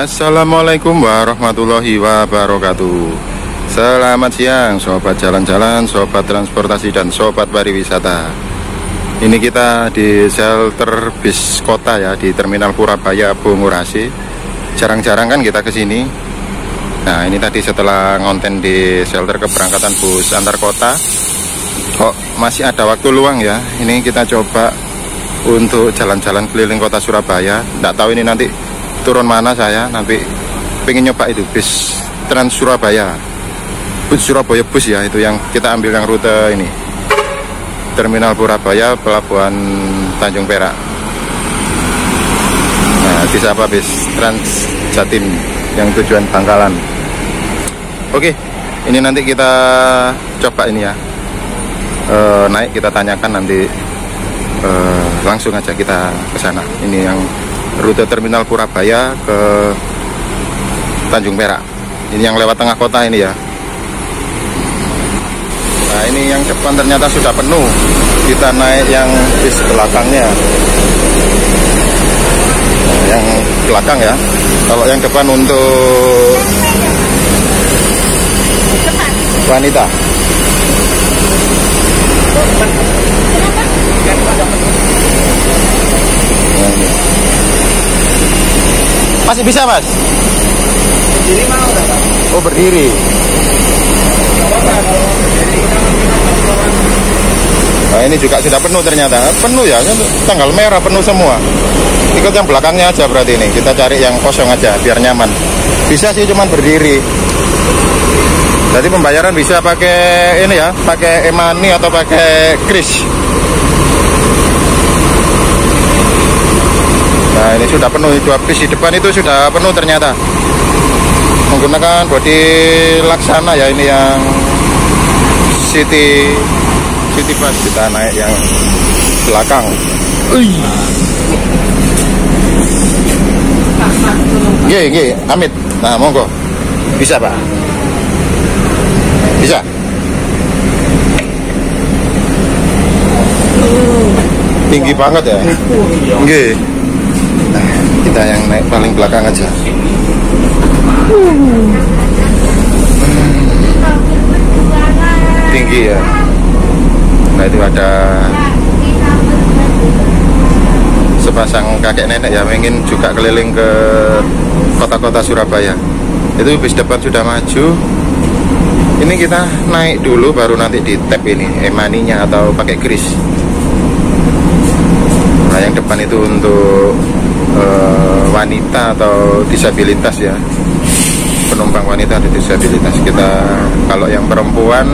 Assalamualaikum warahmatullahi wabarakatuh. Selamat siang sobat jalan-jalan, sobat transportasi, dan sobat pariwisata. Ini kita di shelter bis kota ya, di Terminal Purabaya Bungurasi. Jarang-jarang kan kita kesini. Nah ini tadi setelah ngonten di shelter keberangkatan bus antar kota, kok masih ada waktu luang ya. Ini kita coba untuk jalan-jalan keliling kota Surabaya. Nggak tahu ini nanti turun mana saya, nanti pengen nyoba itu bis Trans Surabaya, bus Surabaya bus ya, itu yang kita ambil yang rute ini Terminal Purabaya Pelabuhan Tanjung Perak. Nah disapa bis Trans Jatim yang tujuan Bangkalan. Oke, ini nanti kita coba ini ya, naik kita tanyakan nanti, langsung aja kita ke sana. Ini yang rute Terminal Purabaya ke Tanjung Perak. Ini yang lewat tengah kota ini ya. Nah ini yang depan ternyata sudah penuh. Kita naik yang bis belakangnya. Nah, yang belakang ya. Kalau yang depan untuk wanita. Masih bisa mas? Berdiri mau Pak? Oh berdiri. Nah ini juga sudah penuh ternyata. Penuh ya, tanggal merah penuh semua. Ikut yang belakangnya aja berarti ini. Kita cari yang kosong aja biar nyaman. Bisa sih cuman berdiri. Jadi pembayaran bisa pakai ini ya, pakai e-money atau pakai kris. Nah ini sudah penuh, dua bis di depan itu sudah penuh ternyata. Menggunakan bodi Laksana ya, ini yang City Bus. Kita naik yang belakang. Nggih, Amit. Nah monggo. Bisa Pak? Bisa? Tinggi banget ya? Nggih. Nah, kita yang naik paling belakang aja. Tinggi ya. Nah itu ada sepasang kakek nenek ya, ingin juga keliling ke kota-kota Surabaya. Itu bis depan sudah maju. Ini kita naik dulu baru nanti di tap ini e-money-nya atau pakai kris. Nah yang depan itu untuk wanita atau disabilitas ya, penumpang wanita atau disabilitas. Kita kalau yang perempuan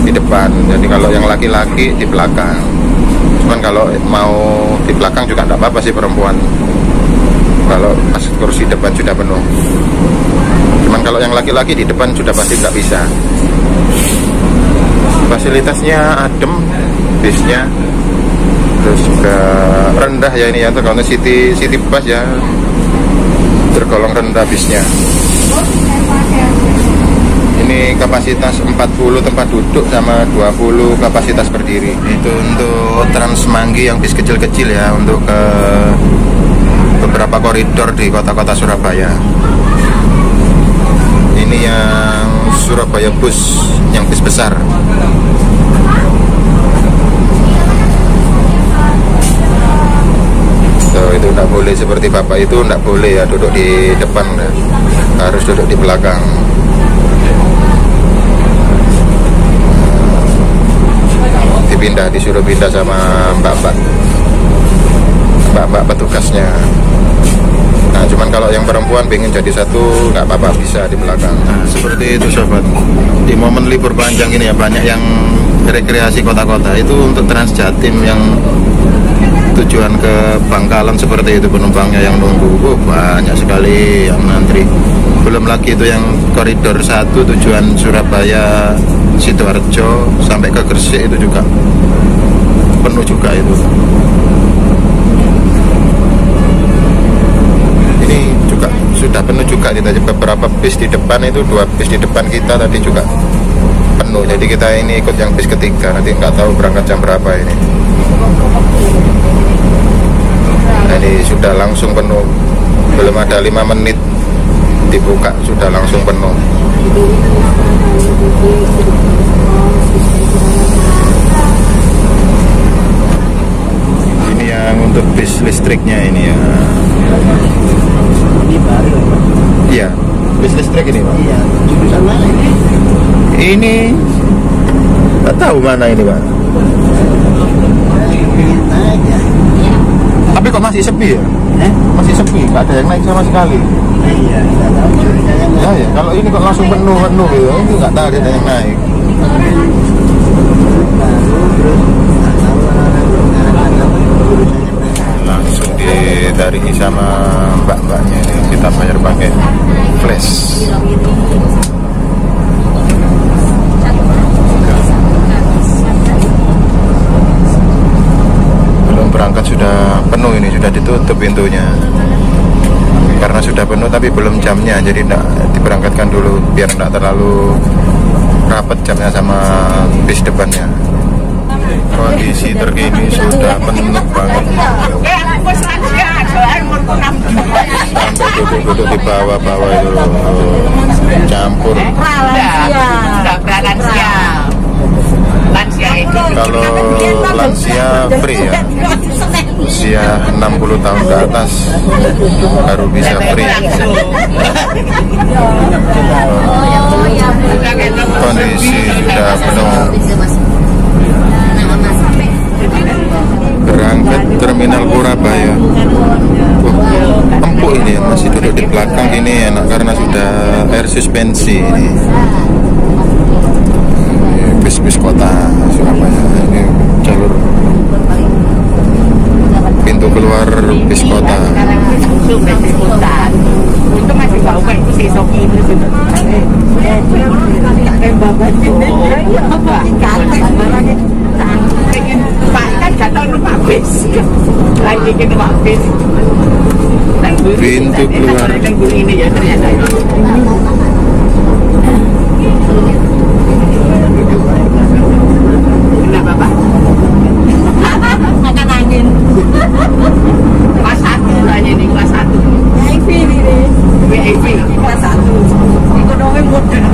di depan, jadi kalau yang laki-laki di belakang. Cuman kalau mau di belakang juga tidak apa-apa sih perempuan, kalau pas kursi depan sudah penuh. Cuman kalau yang laki-laki di depan sudah pasti nggak bisa. Fasilitasnya adem bisnya, terus juga rendah ya ini ya, tergolong city bus ya, tergolong rendah bisnya. Ini kapasitas 40 tempat duduk sama 20 kapasitas berdiri. Itu untuk Trans Manggi yang bis kecil-kecil ya, untuk ke beberapa koridor di kota-kota Surabaya. Ini yang Surabaya bus, yang bis besar. Itu tidak boleh seperti bapak itu, tidak boleh ya duduk di depan ya. Harus duduk di belakang. Disuruh pindah sama mbak-mbak petugasnya. Nah cuman kalau yang perempuan pengen jadi satu nggak apa-apa, bisa di belakang. Nah seperti itu sobat, di momen libur panjang ini ya, banyak yang rekreasi kota-kota. Itu untuk Trans Jatim yang tujuan ke Bangkalan seperti itu, penumpangnya yang nunggu banyak sekali yang ngantri. Belum lagi itu yang koridor 1 tujuan Surabaya Sidoarjo sampai ke Gresik itu juga penuh juga itu. Ini juga sudah penuh juga. Kita beberapa bis di depan itu, 2 bis di depan kita tadi juga penuh. Jadi kita ini ikut yang bis ketiga, nanti nggak tahu berangkat jam berapa ini. Nah, ini sudah langsung penuh. belum ada 5 menit dibuka sudah langsung penuh. Ini yang untuk bis listriknya ini ya. Ini baru. Iya, bis listrik ini Pak. Iya, jurusan mana ini? Ini nggak tahu mana ini Pak. Naik ya. Tapi kok masih sepi ya? Masih sepi, nggak ada yang naik sama sekali. Iya, nggak tahu jurusannya mana. Ya, ya, kalau ini kok langsung penuh gitu, ini nggak tahu ada yang naik. Baru terus nggak tahu orang-orang jurusannya mana. Langsung ditarik sama mbak-mbaknya ini, kita bayar pakai flash. Belum berangkat sudah penuh, ini sudah ditutup pintunya karena sudah penuh, tapi belum jamnya, jadi tidak diberangkatkan dulu biar tidak terlalu rapat jamnya sama bis depannya. Kondisi terkini sudah penuh banget, sampai duduk-duduk di bawah-bawah itu campur. Kalau lansia free ya, usia 60 tahun ke atas baru bisa free. Kondisi sudah penuh. Berangkat terminal Purabaya. Empuk ini ya, masih duduk di belakang ini enak karena sudah air suspensi ini. Bis kota Surabaya, ini jalur pintu keluar bis kota. Itu masih bau kayak itu sesok ini pintu keluar. ini ya ternyata. Kenapa Pak? Makan angin. Kelas 1 hanya ini kelas 1. VIP ini. VIP kelas 1. Ekonomi modern.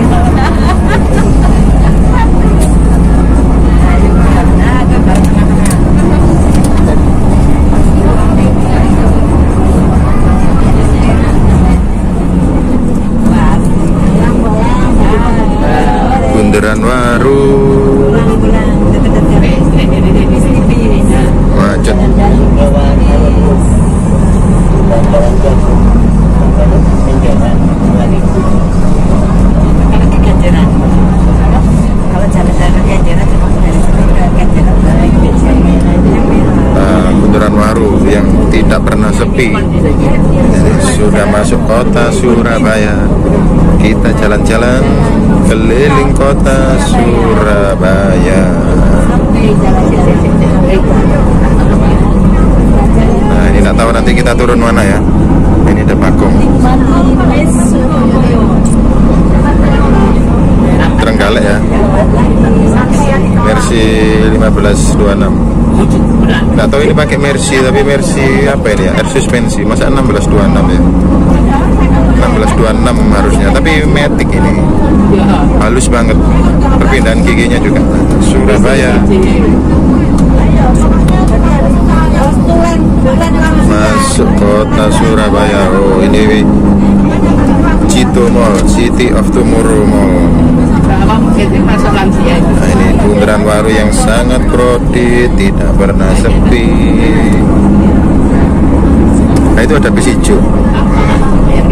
Bundaran Waru macet. Bundaran Waru yang tidak pernah sepi. Sudah masuk kota Surabaya. Kita jalan-jalan keliling kota Surabaya. Nah, ini nggak tahu nanti kita turun mana ya. Ini ada Bagong. Trenggalek ya. Mercy 1526. Nggak tahu ini pakai Mercy, tapi Mercy apa ini ya? Air suspensi. Masa 1626 ya? 1626 harusnya, tapi Matic ini halus banget, perpindahan giginya juga. Surabaya, masuk kota Surabaya. Oh, ini Cito Mall, City of Tomorrow Mall. Nah, ini Bundaran Waru yang sangat crowded, tidak pernah sepi. Nah, itu ada bis hijau.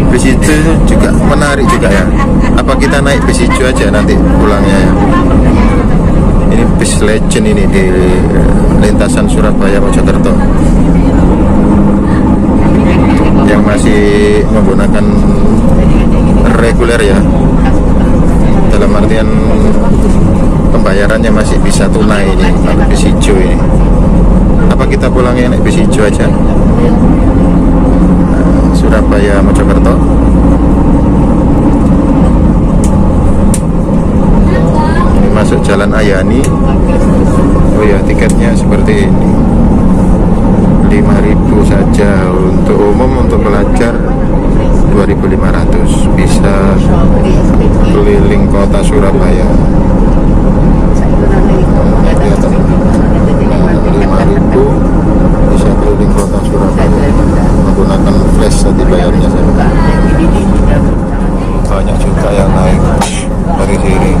Bis hijau juga menarik juga ya. Apa kita naik bis hijau aja nanti pulangnya ya? Ini bis legend ini di lintasan Surabaya Mojokerto yang masih menggunakan reguler ya, dalam artian pembayarannya masih bisa tunai ini kalau bis hijau ini. Apa kita pulangnya naik bis hijau aja? Surabaya Mojokerto. Ini masuk Jalan Ayani. Oh ya, tiketnya seperti ini, 5.000 saja untuk umum, untuk pelajar 2.500 bisa keliling kota Surabaya. 5.000 bisa keliling kota Surabaya menggunakan flash tadi bayarnya saya. Banyak juga yang naik dari sini.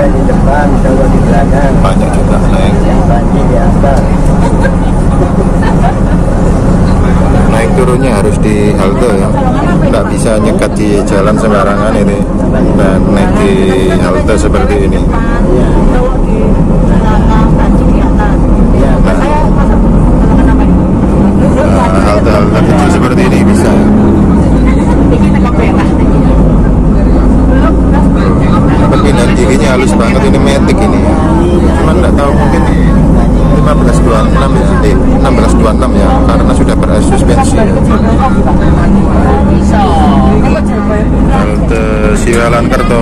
Di depan, cowok di belakang. Banyak juga naik. Banjir di atas. Naik turunnya harus di halte ya, nggak bisa nyekat di jalan sembarangan ini, dan naik di halte seperti ini. Halte-halte kecil seperti ini bisa ya. Perpindahan giginya halus banget, ini metik ini, cuman nggak tahu mungkin 1626 ya, karena sudah bersuspensi. Halte Siwalan Kerto.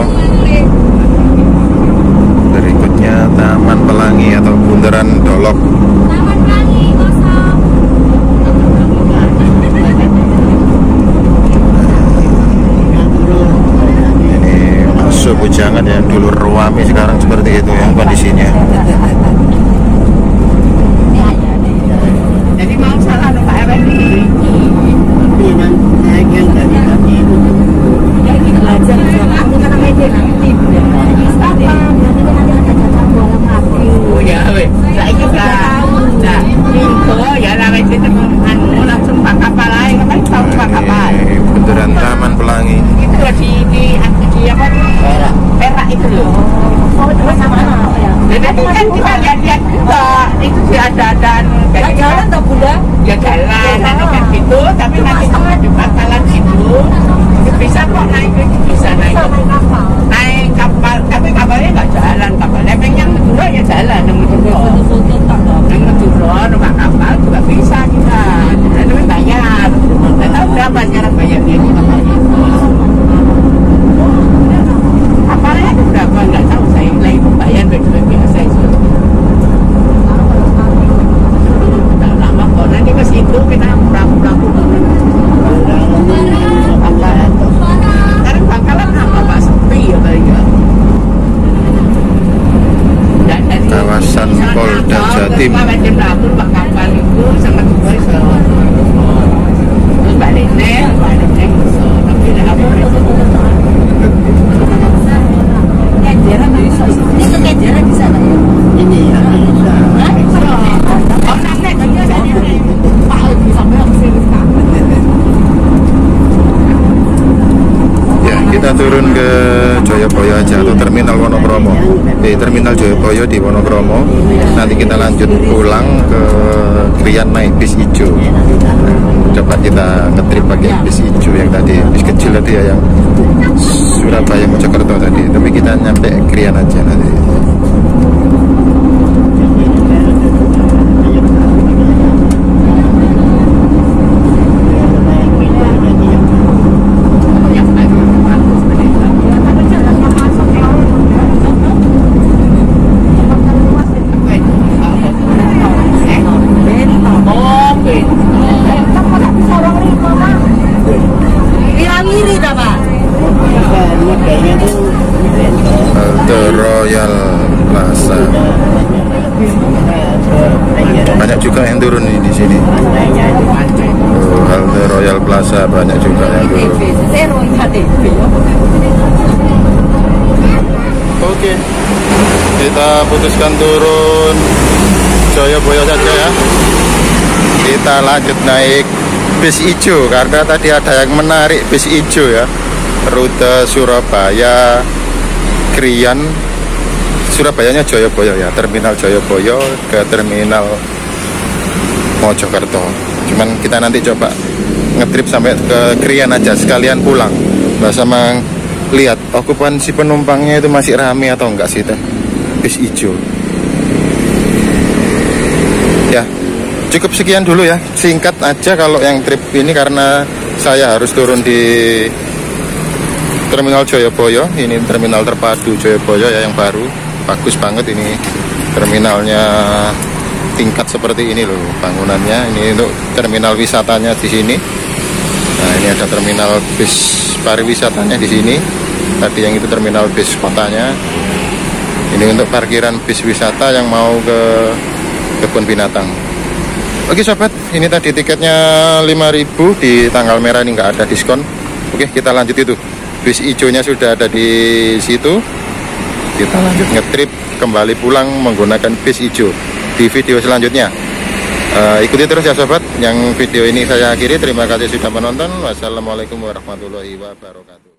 Berikutnya Taman Pelangi atau Bundaran Dolok. Ini masuk Bujangan yang dulu ruami, sekarang seperti itu ya kondisinya. Jadi mau salah Pak Effendi. Tapi naik yang dari kaki itu. Ya ini belajar aku kan media nanti. Oh ya, saya juga nah, info ya lagi itu anu langsung pak kapal lain, kan tahu pak kapal. Bundaran Taman Pelangi. Itu di apa? Perak itu loh. Oh, itu mana ya? Jadi kan kita lihat-lihat juga itu sih ada dan jalan tak Bunda? Ya jalan, nanti kan gitu, tapi nanti di bakalan gitu bisa kok naik, bisa naik kapal, tapi kapalnya nggak jalan, kapalnya yang Madura ya jalan, yang Madura rumah kapal juga bisa kita, tapi bayar, nggak tahu berapa cara bayarnya di kapalnya. Kapalnya itu berapa nggak tahu, saya nilai pembayaran biasa itu. Udah lama kok, nanti ke situ kita perahu-perahu. Sekarang bakalan apa Pak, sepi ya kali ya. Kawasan Polda Jatim. Pak kapal itu sangat baik. Terus baliknya tapi tidak apa. Kejaran bisa. Itu kejaran bisa nggak ya? Ini ya bisa. Oh nanti Pak sampai habis Ya, kita turun ke Joyoboyo aja atau terminal Wonokromo. Terminal Joyoboyo di Wonokromo. Nanti kita lanjut pulang ke Krian naik bis hijau. Coba kita ngetrip pakai bis hijau yang tadi, bis kecil tadi ya, yang Surabaya Mojokerto tadi. Tapi kita nyampe Krian aja nanti. Halte Royal Plaza. Banyak juga yang turun nih di sini. Halte Royal Plaza banyak juga yang turun. Oke, kita putuskan turun Joyoboyo saja ya. Kita lanjut naik bis hijau karena tadi ada yang menarik bis hijau ya. Rute Surabaya Krian, Surabayanya Joyoboyo ya, terminal Joyoboyo ke terminal Mojokerto. Cuman kita nanti coba ngetrip sampai ke Krian aja sekalian pulang, sama lihat okupansi penumpangnya itu masih rame atau enggak sih teh bis hijau. Ya, cukup sekian dulu ya, singkat aja kalau yang trip ini karena saya harus turun di Terminal Joyoboyo. Ini terminal terpadu Joyoboyo ya, yang baru, bagus banget ini terminalnya, tingkat seperti ini loh bangunannya. Ini untuk terminal wisatanya di sini. Nah, ini ada terminal bis pariwisatanya di sini. Tadi yang itu terminal bis kotanya. Ini untuk parkiran bis wisata yang mau ke kebun binatang. Oke sobat, ini tadi tiketnya 5.000 di tanggal merah ini nggak ada diskon. Oke, kita lanjut itu. Bis hijaunya sudah ada di situ. Kita lanjut ngetrip kembali pulang menggunakan bis hijau di video selanjutnya. Ikuti terus ya sobat. Yang video ini saya akhiri. Terima kasih sudah menonton. Wassalamualaikum warahmatullahi wabarakatuh.